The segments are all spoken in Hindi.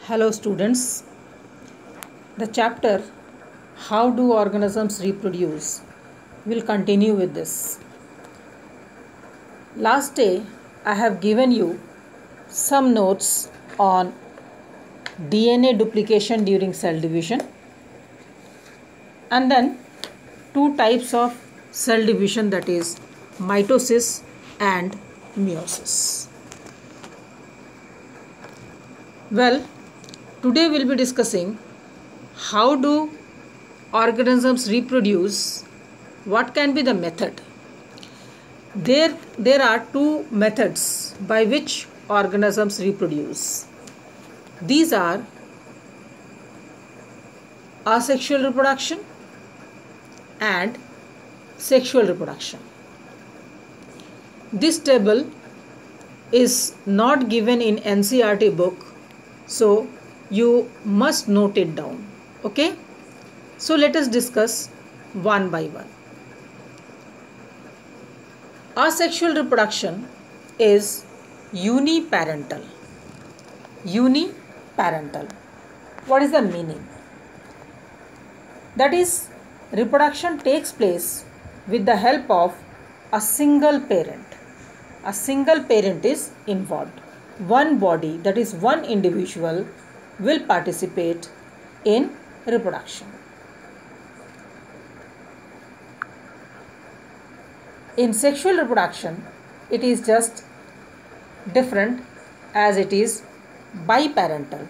Hello students, the chapter How do organisms reproduce will continue with this. Last day I have given you some notes on DNA duplication during cell division and then two types of cell division, that is mitosis and meiosis. Well, today we'll be discussing how do organisms reproduce, what can be the method. There are two methods by which organisms reproduce. These are asexual reproduction and sexual reproduction. This table is not given in NCERT book, so you must note it down. Okay? So let us discuss one by one. Asexual reproduction is uniparental. Uniparental. What is the meaning? That is, reproduction takes place with the help of a single parent. A single parent is involved. One body, that is one individual, will participate in reproduction. In sexual reproduction, it is just different as it is biparental.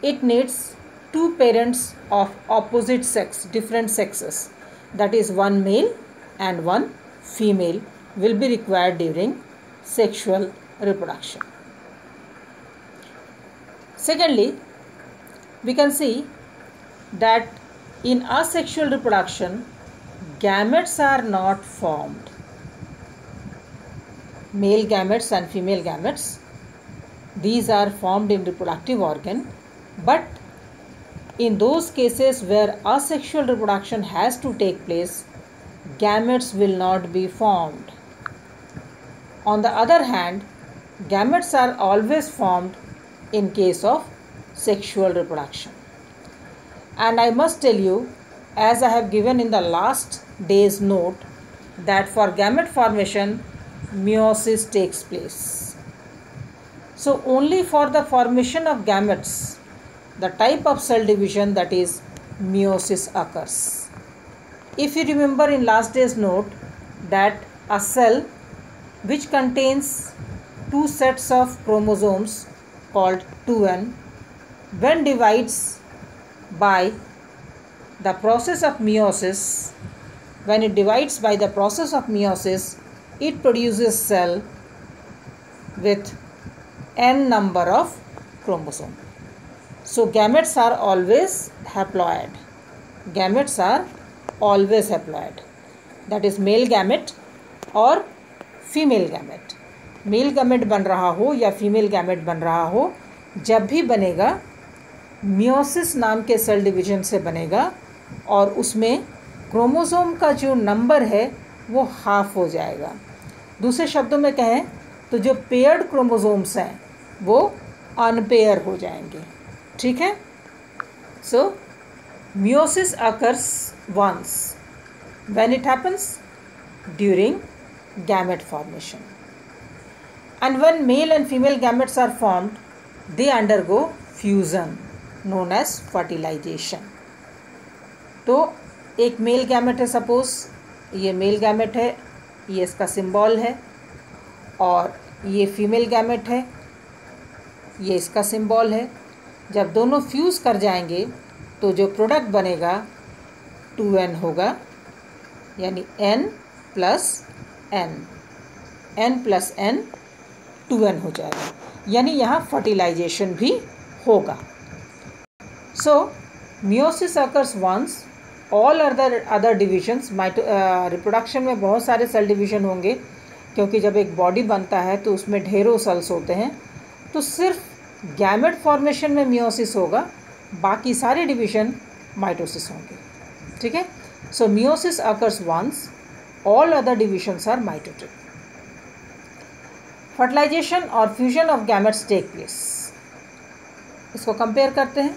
It needs two parents of opposite sex, different sexes, that is one male and one female will be required during sexual reproduction. Secondly, we can see that in asexual reproduction, gametes are not formed. Male gametes and female gametes, these are formed in reproductive organ, but in those cases where asexual reproduction has to take place, gametes will not be formed. On the other hand, gametes are always formed in case of sexual reproduction. And I must tell you, as I have given in the last day's note, that for gamete formation, meiosis takes place. So only for the formation of gametes, the type of cell division, that is meiosis, occurs. If you remember in last day's note that a cell which contains two sets of chromosomes called 2n, when divides by the process of meiosis, when it divides by the process of meiosis, it produces cell with n number of chromosomes. So gametes are always haploid. Gametes are always haploid. That is male gamete और फीमेल गैमेट. मेल गैमेट बन रहा हो या फीमेल गैमेट बन रहा हो, जब भी बनेगा मियोसिस नाम के सेल डिवीजन से बनेगा और उसमें क्रोमोसोम का जो नंबर है वो हाफ हो जाएगा. दूसरे शब्दों में कहें तो जो पेयर्ड क्रोमोसोम्स हैं वो अनपेयर हो जाएंगे. ठीक है? So meiosis occurs once. When it happens? During gamete formation. And when male and female gametes are formed, they undergo fusion known as fertilization. तो एक मेल गैमेट है, सपोज ये मेल गैमेट है, ये इसका सिंबल है, और ये फीमेल गैमेट है, ये इसका सिंबल है. जब दोनों फ्यूज़ कर जाएंगे तो जो प्रोडक्ट बनेगा 2n होगा, यानी n plus n plus n 2n हो जाएगा, यानी यहाँ फर्टिलाइजेशन भी होगा. So meiosis occurs once. All other divisions, reproduction में बहुत सारे सेल डिवीजन होंगे, क्योंकि जब एक बॉडी बनता है तो उसमें ढेरों सेल्स होते हैं, तो सिर्फ गैमेट फॉर्मेशन में मियोसिस होगा, बाकी सारे डिवीजन माइटोसिस होंगे. ठीक है? So meiosis occurs once. All other divisions are mitotic. Fertilization or fusion of gametes take place. इसको कंपेयर करते हैं।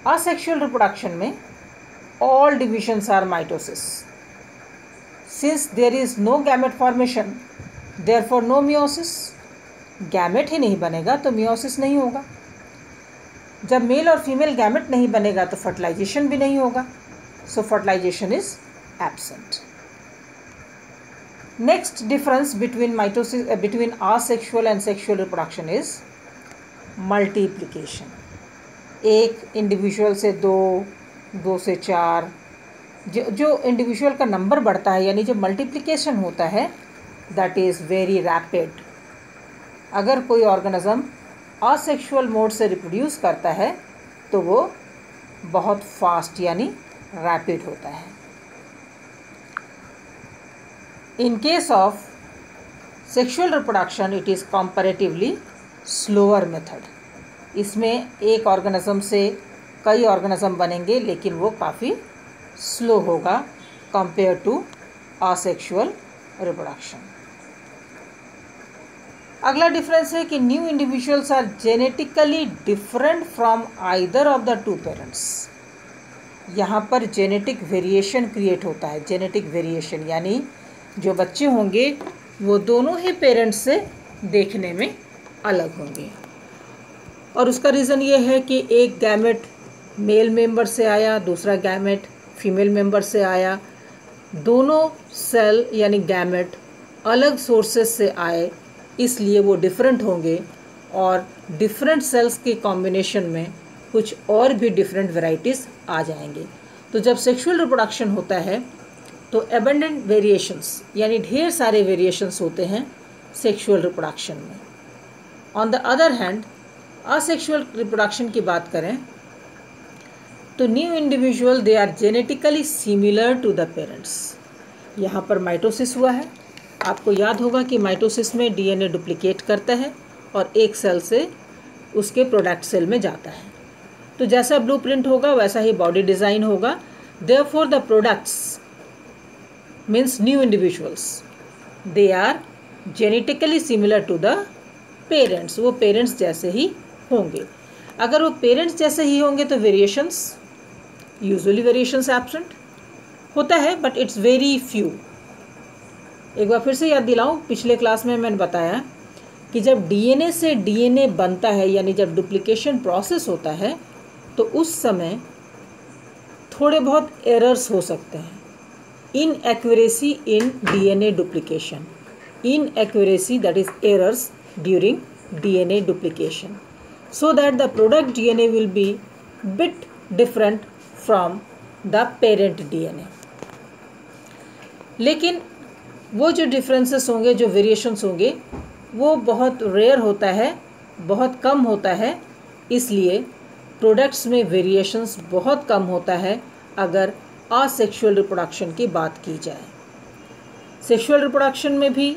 असेक्सुअल रिप्रोडक्शन में all divisions are mitosis. Since there is no gamete formation, therefore no meiosis. Gamete ही नहीं बनेगा तो मियोसिस नहीं होगा। जब मेल और फीमेल गैमेट नहीं बनेगा तो फर्टिलाइजेशन भी नहीं होगा, so fertilization is absent. Next difference between asexual and sexual reproduction is multiplication. एक इंडिविजुअल से दो, दो से चार, जो इंडिविजुअल का नंबर बढ़ता है यानी जो मल्टीप्लिकेशन होता है, दैट इज़ वेरी रैपिड। अगर कोई ऑर्गेनिज्म असेक्सुअल मोड से रिप्रोड्यूस करता है तो वो बहुत फास्ट यानी रैपिड होता है। In case of sexual reproduction it is comparatively slower method. इसमें एक ऑर्गेनिज्म से कई ऑर्गेनिज्म बनेंगे लेकिन वो काफ़ी स्लो होगा कंपेयर टू असेक्सुअल रिप्रोडक्शन। अगला डिफरेंस है कि new individuals are genetically different from either of the two parents. यहाँ पर जेनेटिक वेरिएशन क्रिएट होता है। जेनेटिक वेरिएशन यानी जो बच्चे होंगे वो दोनों ही पेरेंट्स से देखने में अलग होंगे। और उसका रीज़न ये है कि एक गैमेट मेल मेंबर से आया, दूसरा गैमेट फीमेल मेंबर से आया। दोनों सेल यानी गैमेट अलग सोर्सेस से आए, इसलिए वो डिफरेंट होंगे और डिफरेंट सेल्स के कॉम्बिनेशन में कुछ और भी डिफरेंट वैरायटीज़ आ जाएंगे। तो जब सेक्सुअल रिप्रोडक्शन होता है तो एबंडेंट वेरिएशंस यानी ढेर सारे वेरिएशंस होते हैं सेक्सुअल रिप्रोडक्शन में। On the other hand asexual reproduction की बात करें तो new individual they are genetically similar to the parents. यहाँ पर माइटोसिस हुआ है। आपको याद होगा कि माइटोसिस में डीएनए डुप्लीकेट करता है और एक सेल से उसके प्रोडक्ट सेल में जाता है। तो जैसा ब्लूप्रिंट होगा वैसा ही बॉडी डिज़ाइन होगा। Therefore the products means new individuals they are genetically similar to the parents. वो पेरेंट्स जैसे ही होंगे। अगर वो पेरेंट्स जैसे ही होंगे तो वेरिएशंस, यूजुअली वेरिएशंस एब्सेंट होता है बट इट्स वेरी फ्यू। एक बार फिर से याद दिलाऊं, पिछले क्लास में मैंने बताया कि जब डीएनए से डीएनए बनता है यानी जब डुप्लीकेशन प्रोसेस होता है तो उस समय थोड़े बहुत एरर्स हो सकते हैं। Inaccuracy in DNA duplication, inaccuracy that is errors during DNA duplication, so that the product DNA will be bit different from the parent DNA। लेकिन वो जो डिफरेंसेस होंगे, जो वेरिएशंस होंगे, वो बहुत रेयर होता है, बहुत कम होता है। इसलिए प्रोडक्ट्स में वेरिएशंस बहुत कम होता है अगर असेक्सुअल रिप्रोडक्शन की बात की जाए। सेक्सुअल रिप्रोडक्शन में भी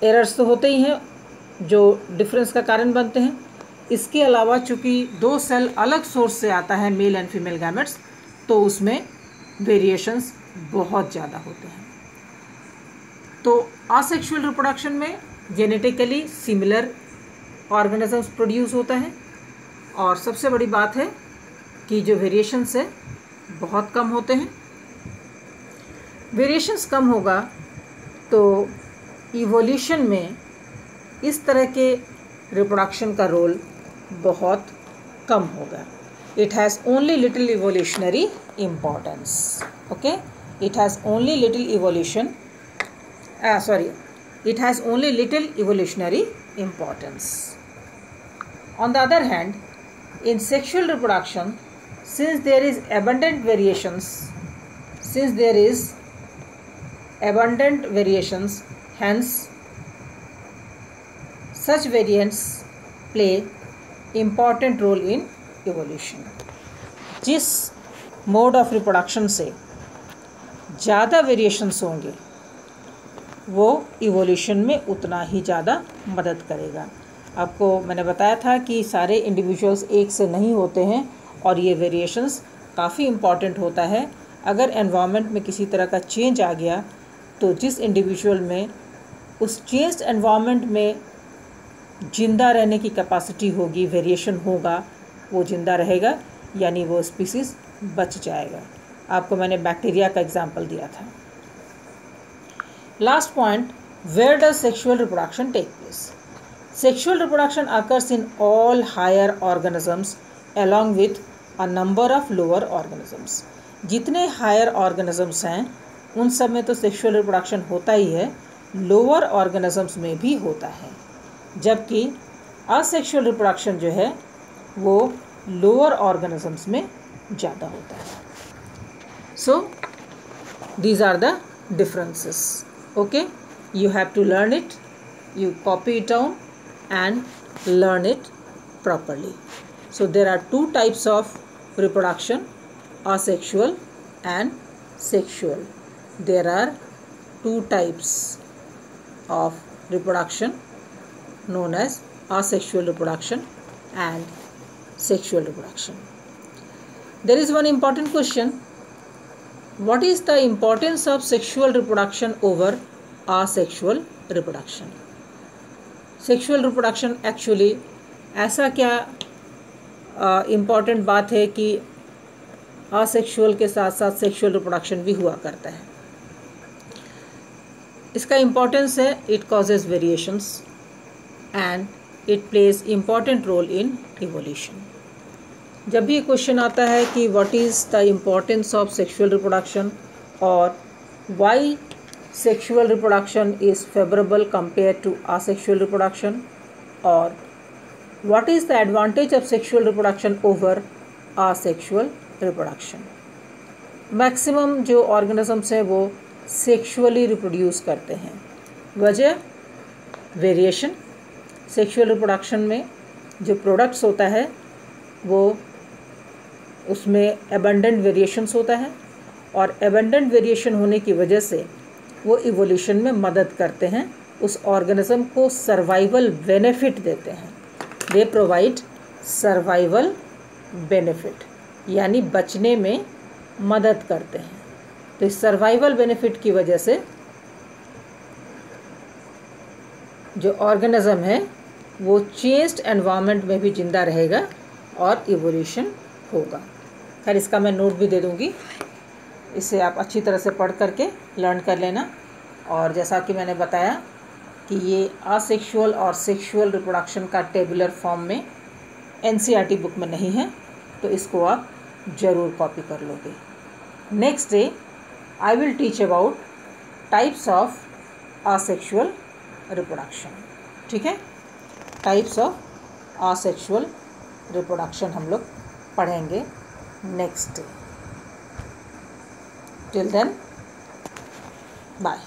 एरर्स तो होते ही हैं जो डिफरेंस का कारण बनते हैं। इसके अलावा चूँकि दो सेल अलग सोर्स से आता है, मेल एंड फीमेल गैमेट्स, तो उसमें वेरिएशंस बहुत ज़्यादा होते हैं। तो असेक्सुअल रिप्रोडक्शन में जेनेटिकली सिमिलर ऑर्गेनिजम्स प्रोड्यूस होता है और सबसे बड़ी बात है कि जो वेरिएशंस है बहुत कम होते हैं। वेरिएशंस कम होगा तो इवोल्यूशन में इस तरह के रिप्रोडक्शन का रोल बहुत कम होगा। It has only little evolutionary importance. Okay, it has only little evolution it has only little evolutionary importance. On the other hand, in sexual reproduction, since there is abundant variations, hence such variants play important role in evolution. जिस मोड ऑफ रिप्रोडक्शन से ज़्यादा वेरिएशंस होंगे वो इवोल्यूशन में उतना ही ज़्यादा मदद करेगा। आपको मैंने बताया था कि सारे इंडिविजुअल्स एक से नहीं होते हैं और ये वेरिएशंस काफ़ी इम्पॉर्टेंट होता है। अगर एनवायरनमेंट में किसी तरह का चेंज आ गया तो जिस इंडिविजुअल में उस चेंज्ड एनवायरनमेंट में जिंदा रहने की कैपेसिटी होगी, वेरिएशन होगा, वो जिंदा रहेगा, यानी वो स्पीसीज बच जाएगा। आपको मैंने बैक्टीरिया का एग्जाम्पल दिया था। Last point, where does sexual reproduction take place? Sexual reproduction occurs in all higher organisms along with a number of lower organisms. जितने हायर ऑर्गेनिजम्स हैं उन सब में तो सेक्सुअल रिप्रोडक्शन होता ही है, लोअर ऑर्गेनिजम्स में भी होता है, जबकि असेक्सुअल रिप्रोडक्शन जो है वो लोअर ऑर्गेनिजम्स में ज़्यादा होता है। So these are the differences. Okay, you have to learn it, you copy it down and learn it properly. So there are two types of reproduction, asexual and sexual. There are two types of reproduction known as asexual reproduction and sexual reproduction. There is one important question. What is the importance of sexual reproduction over asexual reproduction? Sexual reproduction actually ऐसा क्या इम्पॉर्टेंट बात है कि असेक्सुअल के साथ साथ सेक्सुअल रिप्रोडक्शन भी हुआ करता है? इसका इम्पॉर्टेंस है, it causes variations and it plays important role in evolution. जब भी क्वेश्चन आता है कि what is the importance of sexual reproduction और why sexual reproduction is favorable compared to asexual reproduction, or what is the advantage of sexual reproduction over asexual reproduction? Maximum जो ऑर्गेनिजम्स हैं वो सेक्सुअली रिप्रोड्यूस करते हैं। वजह वेरिएशन। सेक्सुअल रिप्रोडक्शन में जो प्रोडक्ट्स होता है वो उसमें एबंडेंट वेरिएशंस होता है, और एबंडेंट वेरिएशन होने की वजह से वो इवोल्यूशन में मदद करते हैं, उस ऑर्गेनिज्म को सर्वाइवल बेनिफिट देते हैं। दे प्रोवाइड सर्वाइवल बेनिफिट, यानी बचने में मदद करते हैं। तो इस सर्वाइवल बेनिफिट की वजह से जो ऑर्गेनिज्म है वो चेंज्ड एनवायरनमेंट में भी जिंदा रहेगा और इवोल्यूशन होगा। खैर, इसका मैं नोट भी दे दूँगी, इसे आप अच्छी तरह से पढ़ करके लर्न कर लेना। और जैसा कि मैंने बताया कि ये असेक्सुअल और सेक्सुअल रिप्रोडक्शन का टेबुलर फॉर्म में एनसीईआरटी बुक में नहीं है, तो इसको आप ज़रूर कॉपी कर लोगे। Next day I will teach about types of asexual reproduction. ठीक है, टाइप्स ऑफ असेक्सुअल रिप्रोडक्शन हम लोग पढ़ेंगे next day. Till then, bye.